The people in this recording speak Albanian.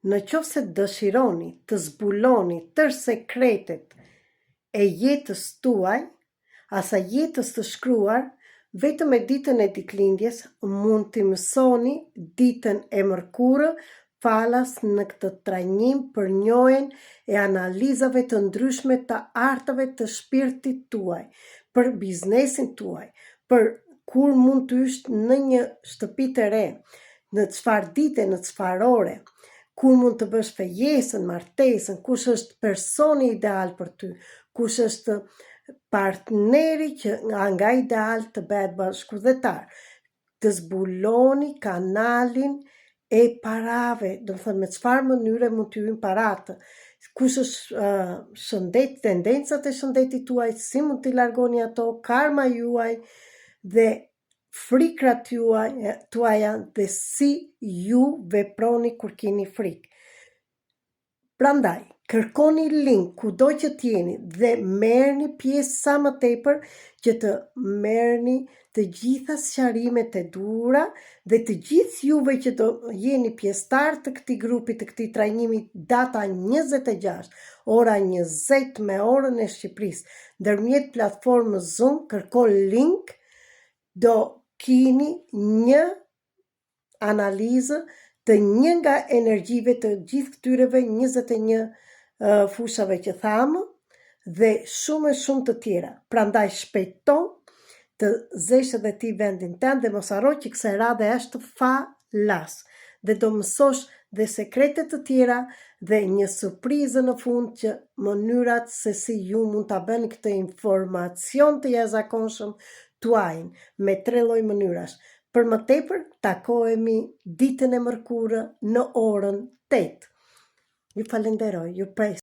Në qoftë se dëshironi të zbuloni tërë sekretet e jetës tuaj, asaj jetës të shkruar, vetëm me ditën e ditëlindjes mund të mësoni ditën e mërkurë falas në këtë trajnim për njohjen e analizave të ndryshme të artave të shpirtit tuaj, për biznesin tuaj, për kur mund të ysh në një shtëpi të re, në çfarë dite, në çfarë ore, kur mund të bësh fejesën, martesën, kush është personi ideal për ty, kush është partneri që nga ideal të bëhet bashkëdhetar, të zbuloni kanalin e parave, do të thënë me çfarë mënyre mund të hyjnë paratë, kush është shëndet, tendencat e shëndetit tuaj, si mund t'i largoni ato, karma juaj dhe frikrat tuaja dhe si ju veproni kur keni frikë. Prandaj, kërkoni link kudo që t'jeni dhe merrni pjesë sa më tepër që të merrni të gjitha sqarimet e duhura dhe të gjithë juve që do jeni pjesëtar të këtij grupi, të këtij trajnimi data 26, ora 20 me orën e Shqipërisë, ndërmjet platformës Zoom, kërko link, do keni një analizë të një nga energjive të gjithë këtyreve 21 fushave që thamë dhe shumë e shumë të tjera. Prandaj shpejto të zesh edhe ti vendin tënd dhe mos harro që kësaj radhe është falas dhe do mësosh dhe sekretet të tjera dhe një surprizë në fund që mënyrat se si ju mund ta bëni këtë informacion të jashtëzakonshëm tuajin me 3 lloj mënyrash. Për më tepër, takohemi ditën e mërkurë në orën 8. Ju falenderoj, ju pres.